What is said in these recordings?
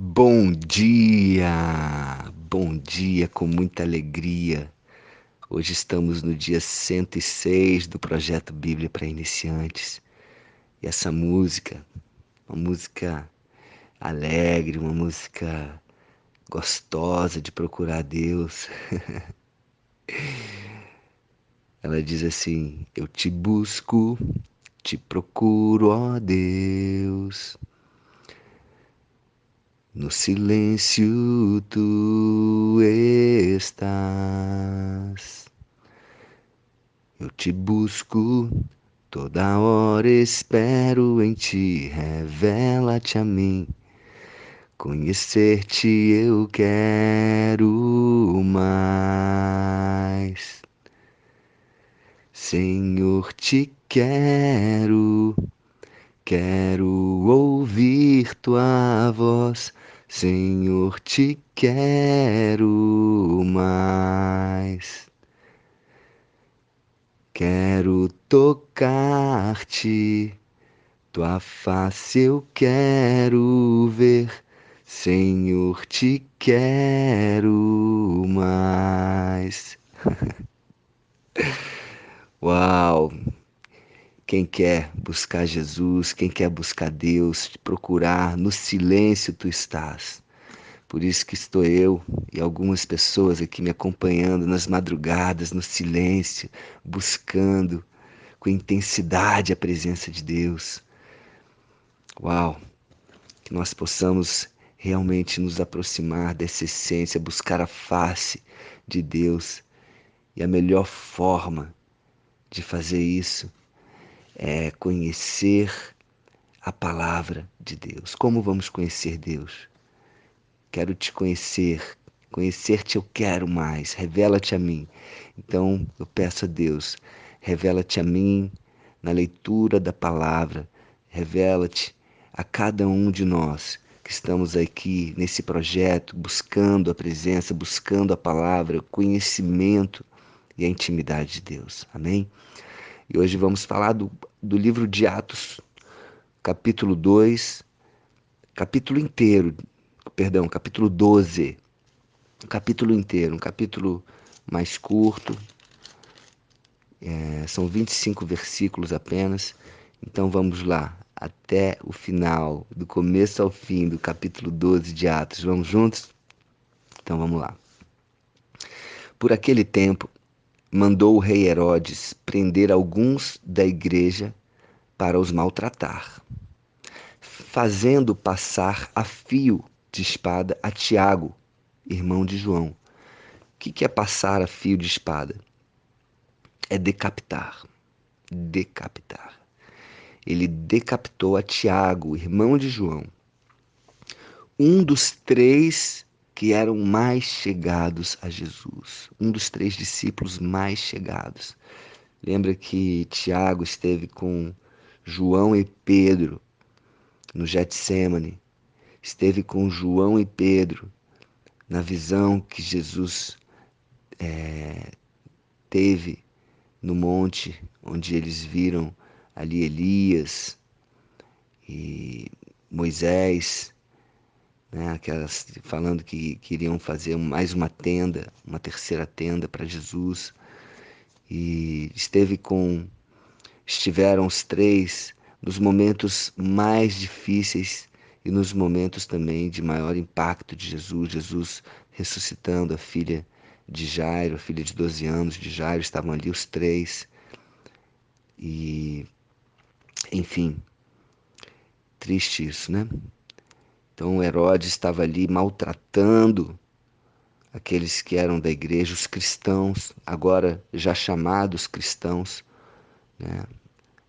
Bom dia com muita alegria. Hoje estamos no dia 106 do projeto Bíblia para Iniciantes. E essa música, uma música alegre, uma música gostosa de procurar Deus. Ela diz assim: Eu te busco, te procuro, ó Deus. No silêncio tu estás. Eu te busco, toda hora espero em ti, revela-te a mim. Conhecer-te eu quero mais. Senhor, te quero ouvir tua voz. Senhor, te quero mais. Quero tocar-te, tua face eu quero ver, Senhor, te quero mais. Uau! Quem quer buscar Jesus, quem quer buscar Deus, te procurar, no silêncio tu estás. Por isso que estou eu e algumas pessoas aqui me acompanhando nas madrugadas, no silêncio, buscando com intensidade a presença de Deus. Uau! Que nós possamos realmente nos aproximar dessa essência, buscar a face de Deus. E a melhor forma de fazer isso é conhecer a palavra de Deus. Como vamos conhecer Deus? Quero te conhecer. Conhecer-te eu quero mais. Revela-te a mim. Então eu peço a Deus, revela-te a mim na leitura da palavra. Revela-te a cada um de nós que estamos aqui nesse projeto, buscando a presença, buscando a palavra, o conhecimento e a intimidade de Deus. Amém? E hoje vamos falar do livro de Atos, capítulo 2, capítulo inteiro, perdão, capítulo 12, um capítulo inteiro, um capítulo mais curto, são 25 versículos apenas. Então vamos lá, até o final, do começo ao fim do capítulo 12 de Atos. Vamos juntos? Então vamos lá. Por aquele tempo, mandou o rei Herodes prender alguns da igreja para os maltratar, fazendo passar a fio de espada a Tiago, irmão de João. O que é passar a fio de espada? É decapitar. Decapitar. Ele decapitou a Tiago, irmão de João, um dos três que eram mais chegados a Jesus, um dos três discípulos mais chegados. Lembra que Tiago esteve com João e Pedro no Getsêmani, esteve com João e Pedro na visão que Jesus teve no monte, onde eles viram ali Elias e Moisés, né, aquelas falando que queriam fazer mais uma tenda, uma terceira tenda para Jesus. E estiveram os três nos momentos mais difíceis e nos momentos também de maior impacto de Jesus. Jesus ressuscitando a filha de Jairo, a filha de 12 anos de Jairo, estavam ali os três. E, enfim, triste isso, né? Então Herodes estava ali maltratando aqueles que eram da igreja, os cristãos, agora já chamados cristãos, né?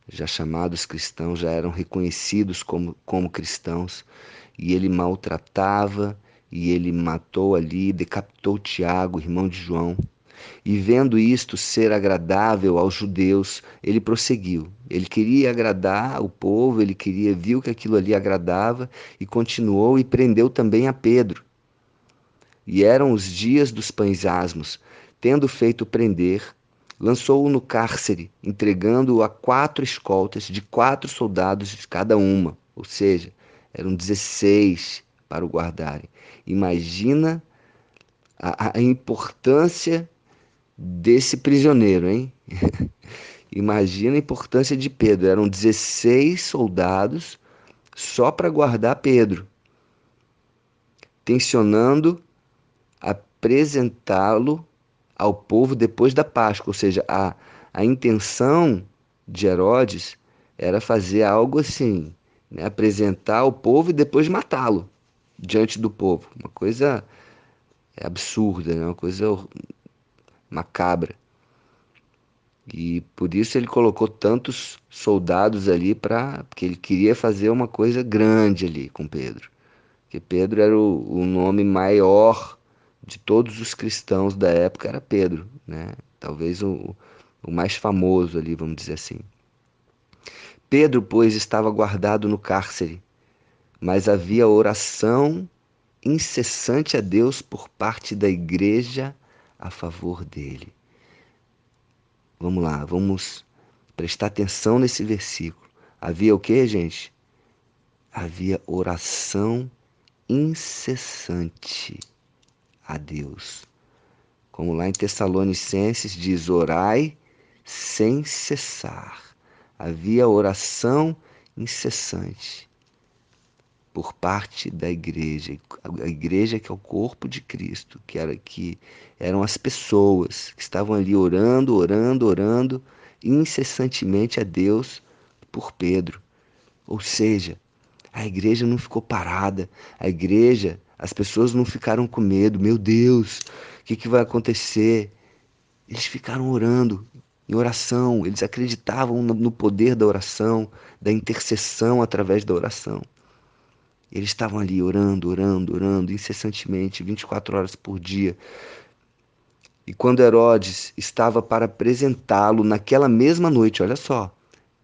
Já chamados cristãos, já eram reconhecidos como cristãos, e ele maltratava, e ele matou ali, decapitou Tiago, irmão de João. E vendo isto ser agradável aos judeus, ele prosseguiu. Ele queria agradar o povo, viu que aquilo ali agradava e continuou e prendeu também a Pedro. E eram os dias dos pães asmos. Tendo feito prender, lançou-o no cárcere, entregando-o a 4 escoltas de 4 soldados de cada uma. Ou seja, eram 16 para o guardarem. Imagina a importância desse prisioneiro, hein? Imagina a importância de Pedro. Eram 16 soldados só para guardar Pedro, tensionando apresentá-lo ao povo depois da Páscoa. Ou seja, a intenção de Herodes era fazer algo assim, né? Apresentar ao povo e depois matá-lo diante do povo. Uma coisa absurda, né? Uma coisa macabra. E por isso ele colocou tantos soldados ali porque ele queria fazer uma coisa grande ali com Pedro. Porque Pedro era o nome maior de todos os cristãos da época, era Pedro, né? Talvez o mais famoso ali, vamos dizer assim. Pedro, pois, estava guardado no cárcere, mas havia oração incessante a Deus por parte da igreja a favor dele. Vamos lá, vamos prestar atenção nesse versículo. Havia o que, gente? Havia oração incessante a Deus. Como lá em Tessalonicenses diz, orai sem cessar. Havia oração incessante por parte da igreja. A igreja que é o corpo de Cristo, que eram as pessoas que estavam ali orando, orando, orando incessantemente a Deus por Pedro. Ou seja, a igreja não ficou parada. A igreja, as pessoas não ficaram com medo. Meu Deus, o que vai acontecer? Eles ficaram orando, em oração. Eles acreditavam no poder da oração, da intercessão através da oração. Eles estavam ali orando, orando, orando, incessantemente, 24 horas por dia. E quando Herodes estava para apresentá-lo naquela mesma noite, olha só,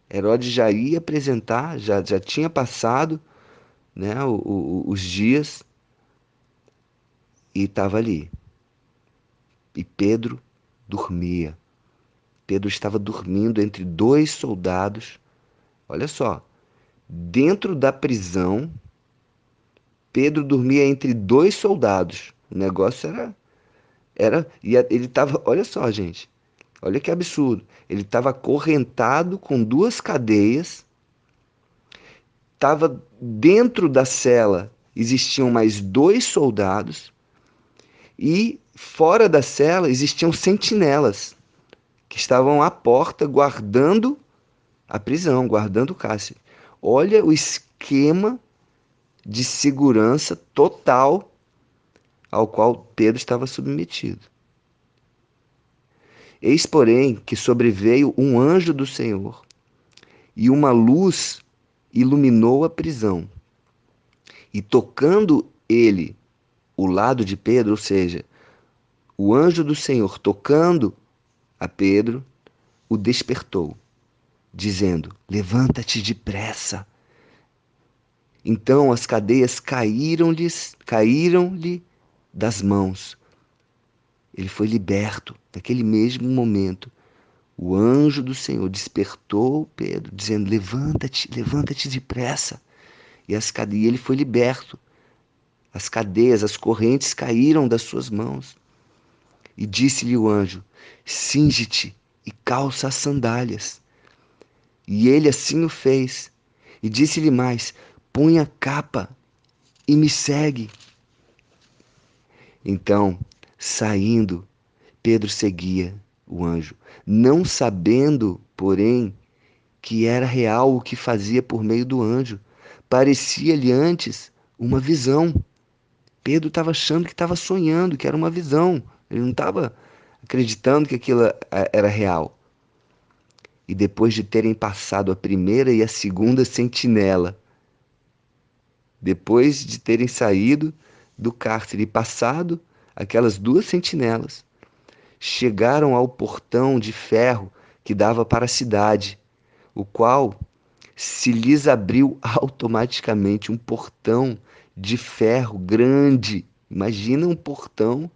Herodes já ia apresentar, já tinha passado, né, os dias, e estava ali. E Pedro dormia. Pedro estava dormindo entre dois soldados. Olha só, dentro da prisão, Pedro dormia entre dois soldados. O negócio ele estava, olha só, gente, olha que absurdo. Ele estava acorrentado com duas cadeias, estava dentro da cela, existiam mais dois soldados e fora da cela existiam sentinelas que estavam à porta guardando a prisão, guardando o cárcere. Olha o esquema de segurança total ao qual Pedro estava submetido. Eis, porém, que sobreveio um anjo do Senhor, e uma luz iluminou a prisão. E tocando ele o lado de Pedro, ou seja, o anjo do Senhor tocando a Pedro, o despertou, dizendo: levanta-te depressa. Então as cadeias caíram-lhe das mãos. Ele foi liberto naquele mesmo momento. O anjo do Senhor despertou Pedro, dizendo: levanta-te, levanta-te depressa. E ele foi liberto. As cadeias, as correntes caíram das suas mãos. E disse-lhe o anjo: cinge-te e calça as sandálias. E ele assim o fez. E disse-lhe mais: põe a capa e me segue. Então, saindo, Pedro seguia o anjo, não sabendo, porém, que era real o que fazia por meio do anjo. Parecia-lhe antes uma visão. Pedro estava achando que estava sonhando, que era uma visão. Ele não estava acreditando que aquilo era real. E depois de terem passado a primeira e a segunda sentinela, depois de terem saído do cárcere e passado aquelas duas sentinelas, chegaram ao portão de ferro que dava para a cidade, o qual se lhes abriu automaticamente, um portão de ferro grande. Imagina, um portão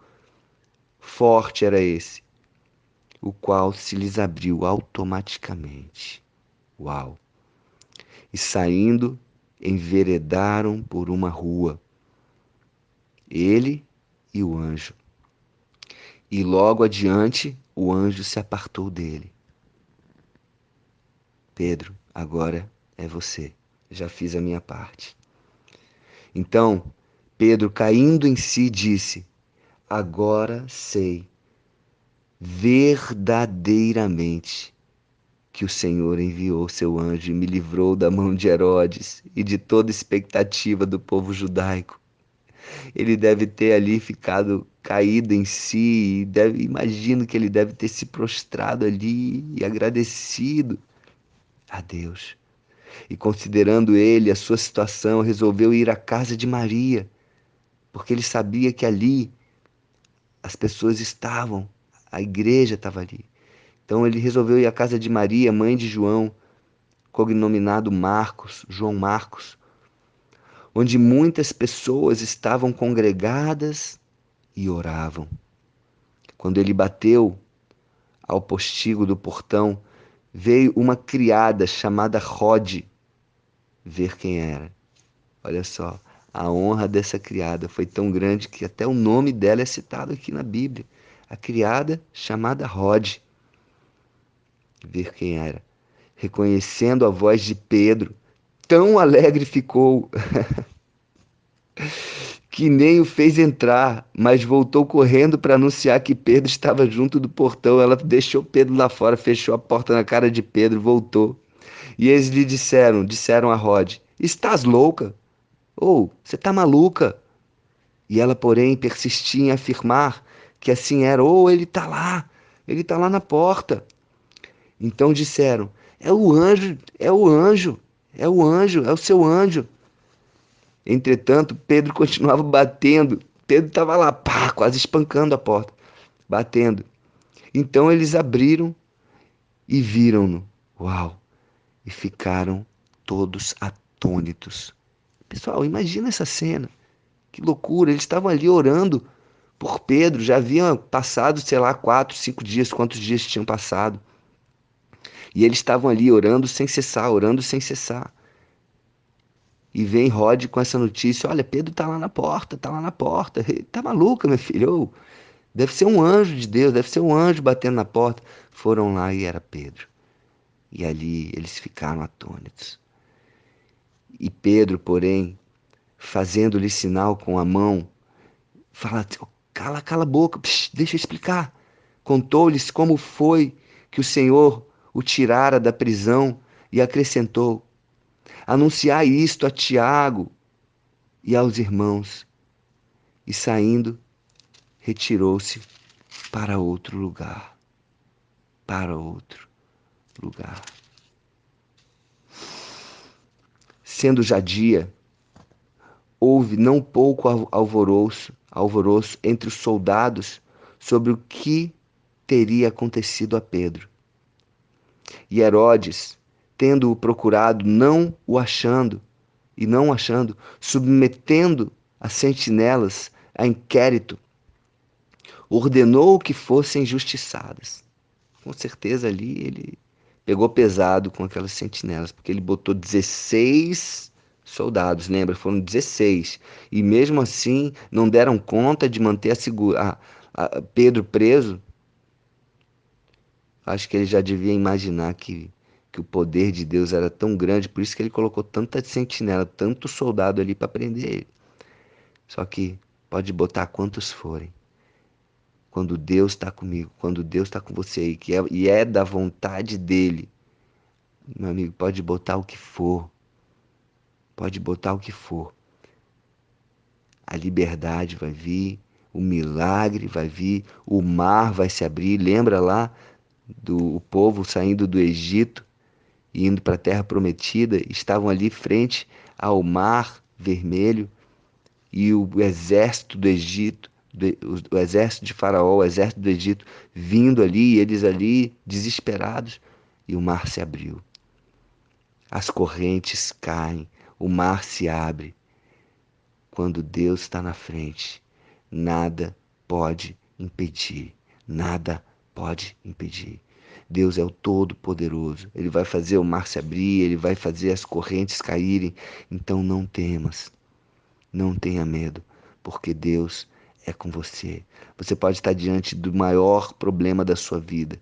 forte era esse, o qual se lhes abriu automaticamente. Uau! E saindo, enveredaram por uma rua, ele e o anjo. E logo adiante, o anjo se apartou dele. Pedro, agora é você. Já fiz a minha parte. Então, Pedro, caindo em si, disse: Agora sei verdadeiramente que o Senhor enviou seu anjo e me livrou da mão de Herodes e de toda expectativa do povo judaico. Ele deve ter ali ficado caído em si, imagino que ele deve ter se prostrado ali e agradecido a Deus. E considerando ele a sua situação, resolveu ir à casa de Maria, porque ele sabia que ali as pessoas estavam, a igreja estava ali. Então ele resolveu ir à casa de Maria, mãe de João, cognominado Marcos, João Marcos, onde muitas pessoas estavam congregadas e oravam. Quando ele bateu ao postigo do portão, veio uma criada chamada Rode ver quem era. Olha só, a honra dessa criada foi tão grande que até o nome dela é citado aqui na Bíblia. A criada chamada Rode ver quem era. Reconhecendo a voz de Pedro, tão alegre ficou que nem o fez entrar, mas voltou correndo para anunciar que Pedro estava junto do portão. Ela deixou Pedro lá fora, fechou a porta na cara de Pedro, voltou. E eles lhe disseram a Rod: Estás louca? Ou você está maluca? E ela, porém, persistia em afirmar que assim era. Ou ele está lá na porta. Então disseram: É o anjo, é o anjo, é o anjo, é o seu anjo. Entretanto, Pedro continuava batendo. Pedro estava lá, pá, quase espancando a porta, batendo. Então eles abriram e viram-no. Uau! E ficaram todos atônitos. Pessoal, imagina essa cena. Que loucura! Eles estavam ali orando por Pedro. Já haviam passado, sei lá, 4, 5 dias, quantos dias tinham passado. E eles estavam ali orando sem cessar, orando sem cessar. E vem Rod com essa notícia: olha, Pedro tá lá na porta, tá lá na porta. Tá maluca, meu filho? Ô, deve ser um anjo de Deus, deve ser um anjo batendo na porta. Foram lá e era Pedro. E ali eles ficaram atônitos. E Pedro, porém, fazendo-lhe sinal com a mão, fala: cala a boca, deixa eu explicar. Contou-lhes como foi que o Senhor o tirara da prisão e acrescentou: anunciai isto a Tiago e aos irmãos. E saindo, retirou-se para outro lugar. Para outro lugar. Sendo já dia, houve não pouco alvoroço entre os soldados sobre o que teria acontecido a Pedro. E Herodes, tendo-o procurado, não o achando, submetendo as sentinelas a inquérito, ordenou que fossem justiçadas. Com certeza ali ele pegou pesado com aquelas sentinelas, porque ele botou 16 soldados, lembra? Foram 16. E mesmo assim não deram conta de manter a Pedro preso. Acho que ele já devia imaginar que o poder de Deus era tão grande, por isso que ele colocou tanta sentinela, tanto soldado ali para prender ele. Só que pode botar quantos forem. Quando Deus está comigo, quando Deus está com você aí, e é da vontade dele, meu amigo, pode botar o que for. Pode botar o que for. A liberdade vai vir, o milagre vai vir, o mar vai se abrir. Lembra lá do o povo saindo do Egito e indo para a terra prometida? Estavam ali frente ao mar vermelho e o exército do Egito, o exército de Faraó, o exército do Egito vindo ali, e eles ali desesperados, e o mar se abriu. As correntes caem, o mar se abre. Quando Deus está na frente, nada pode impedir. Nada pode impedir. Deus é o Todo-Poderoso. Ele vai fazer o mar se abrir, ele vai fazer as correntes caírem. Então não temas, não tenha medo, porque Deus é com você. Você pode estar diante do maior problema da sua vida,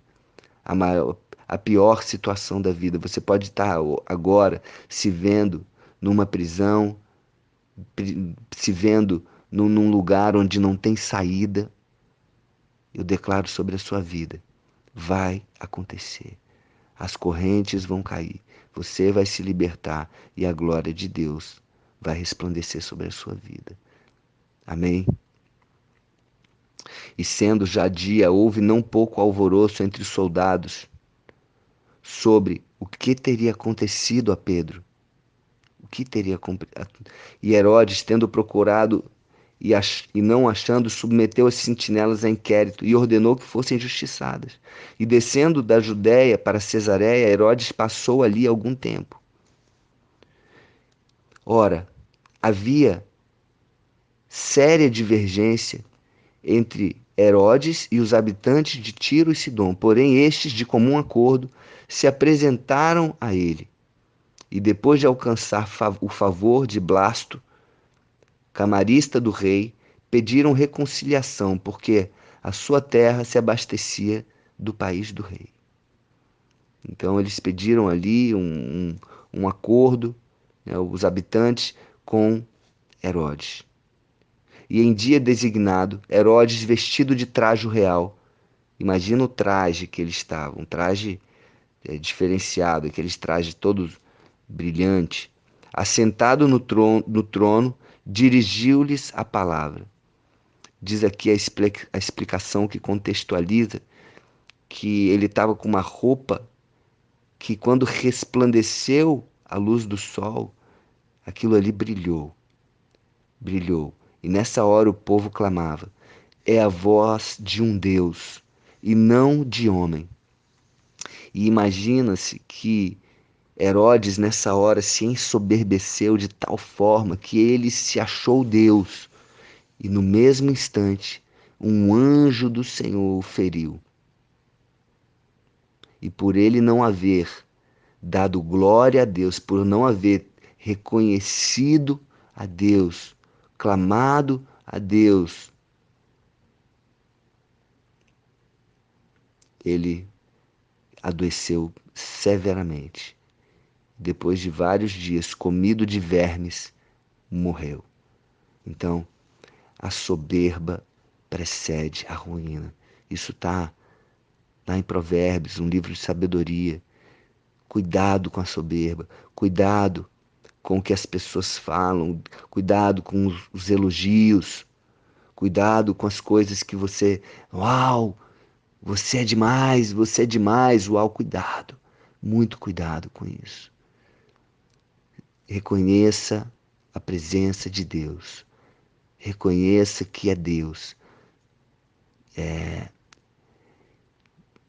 a maior, a pior situação da vida. Você pode estar agora se vendo numa prisão, se vendo num lugar onde não tem saída. Eu declaro sobre a sua vida: vai acontecer. As correntes vão cair, você vai se libertar e a glória de Deus vai resplandecer sobre a sua vida. Amém? E sendo já dia, houve não pouco alvoroço entre os soldados sobre o que teria acontecido a Pedro. O que teria E Herodes, tendo procurado e não achando, submeteu as sentinelas a inquérito e ordenou que fossem justiçadas. E descendo da Judéia para Cesareia, Herodes passou ali algum tempo. Ora, havia séria divergência entre Herodes e os habitantes de Tiro e Sidom, porém estes, de comum acordo, se apresentaram a ele. E depois de alcançar o favor de Blasto, camarista do rei, pediram reconciliação, porque a sua terra se abastecia do país do rei. Então eles pediram ali um acordo, né, os habitantes com Herodes. E em dia designado, Herodes, vestido de trajo real, imagina o traje que ele estava, um traje diferenciado, aqueles trajes todos brilhantes, assentado no trono, dirigiu-lhes a palavra. Diz aqui a explicação que contextualiza que ele estava com uma roupa que, quando resplandeceu a luz do sol, aquilo ali brilhou, brilhou. E nessa hora o povo clamava: é a voz de um Deus e não de homem. E imagina-se que Herodes, nessa hora, se ensoberbeceu de tal forma que ele se achou Deus. E no mesmo instante, um anjo do Senhor o feriu. E por ele não haver dado glória a Deus, por não haver reconhecido a Deus, clamado a Deus, ele adoeceu severamente. Depois de vários dias comido de vermes, morreu. Então, a soberba precede a ruína. Isso está lá em Provérbios, um livro de sabedoria. Cuidado com a soberba, cuidado com o que as pessoas falam, cuidado com os elogios, cuidado com as coisas que você, uau, você é demais, uau, cuidado, muito cuidado com isso. Reconheça a presença de Deus, reconheça que é Deus.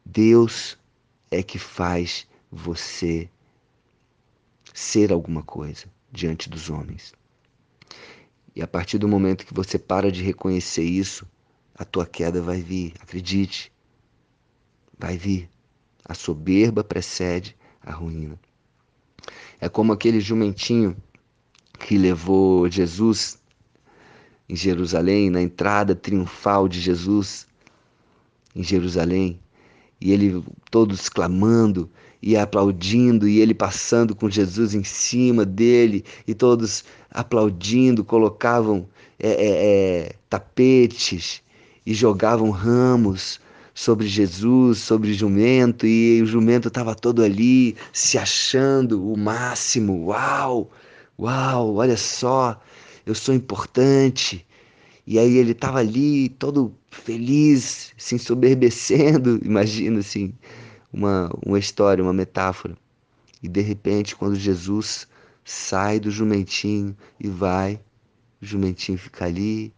Deus é que faz você ser alguma coisa diante dos homens. E a partir do momento que você para de reconhecer isso, a tua queda vai vir, acredite, vai vir. A soberba precede a ruína. É como aquele jumentinho que levou Jesus em Jerusalém, na entrada triunfal de Jesus em Jerusalém, e ele todos clamando e aplaudindo, e ele passando com Jesus em cima dele, e todos aplaudindo, colocavam tapetes e jogavam ramos sobre Jesus, sobre o jumento, e o jumento estava todo ali se achando o máximo. Uau, uau, olha só, eu sou importante. E aí ele estava ali todo feliz, se ensoberbecendo, imagina assim, uma história, uma metáfora. E de repente, quando Jesus sai do jumentinho e vai, o jumentinho fica ali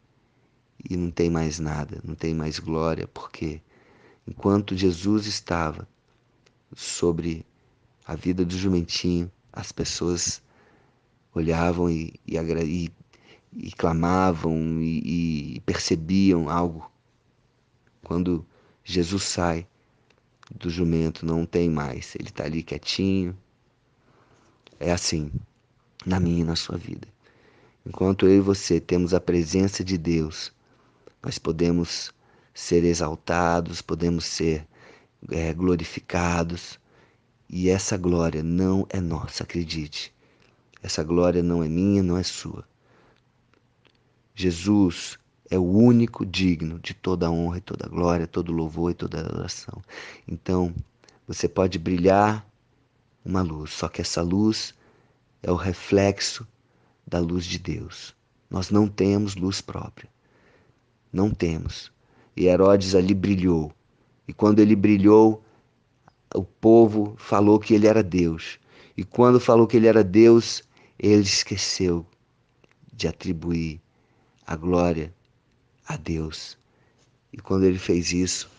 e não tem mais nada, não tem mais glória, porque enquanto Jesus estava sobre a vida do jumentinho, as pessoas olhavam e clamavam e percebiam algo. Quando Jesus sai do jumento, não tem mais, ele está ali quietinho. É assim, na minha e na sua vida. Enquanto eu e você temos a presença de Deus, nós podemos ser exaltados, podemos ser glorificados. E essa glória não é nossa, acredite. Essa glória não é minha, não é sua. Jesus é o único digno de toda honra e toda glória, todo louvor e toda adoração. Então, você pode brilhar uma luz, só que essa luz é o reflexo da luz de Deus. Nós não temos luz própria. Não temos. E Herodes ali brilhou. E quando ele brilhou, o povo falou que ele era Deus. E quando falou que ele era Deus, ele esqueceu de atribuir a glória a Deus. E quando ele fez isso,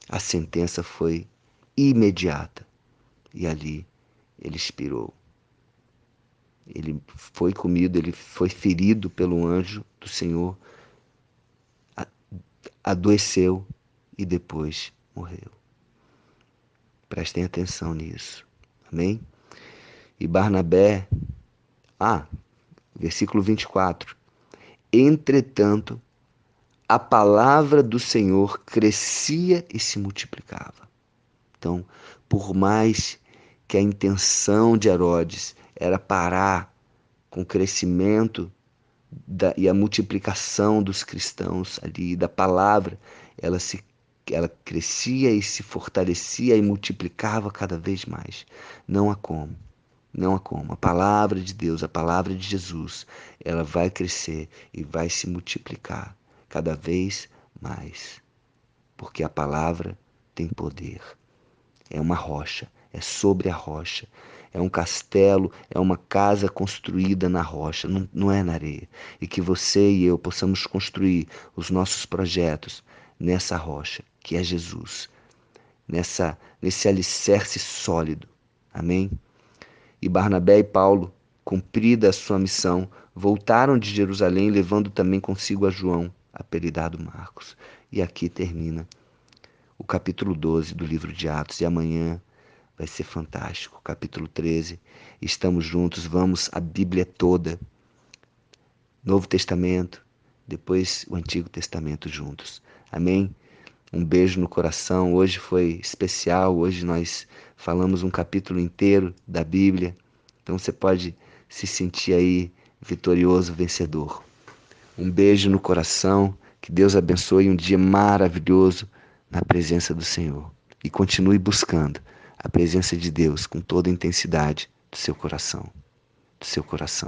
a sentença foi imediata. E ali ele expirou. Ele foi comido, ele foi ferido pelo anjo do Senhor, adoeceu e depois morreu. Prestem atenção nisso. Amém? E Barnabé, versículo 24. Entretanto, a palavra do Senhor crescia e se multiplicava. Então, por mais que a intenção de Herodes era parar com o crescimento e a multiplicação dos cristãos ali, da palavra, ela crescia e se fortalecia e multiplicava cada vez mais. Não há como. Não há como. A palavra de Deus, a palavra de Jesus, ela vai crescer e vai se multiplicar cada vez mais. Porque a palavra tem poder. É uma rocha, é sobre a rocha. É um castelo, é uma casa construída na rocha, não é na areia. E que você e eu possamos construir os nossos projetos nessa rocha, que é Jesus. Nesse alicerce sólido. Amém? E Barnabé e Paulo, cumprida a sua missão, voltaram de Jerusalém, levando também consigo a João, apelidado Marcos. E aqui termina o capítulo 12 do livro de Atos. E amanhã vai ser fantástico. Capítulo 13. Estamos juntos, vamos a Bíblia toda. Novo Testamento, depois o Antigo Testamento juntos. Amém? Um beijo no coração. Hoje foi especial. Hoje nós falamos um capítulo inteiro da Bíblia. Então você pode se sentir aí vitorioso, vencedor. Um beijo no coração. Que Deus abençoe um dia maravilhoso na presença do Senhor. E continue buscando a presença de Deus com toda a intensidade do seu coração. Do seu coração.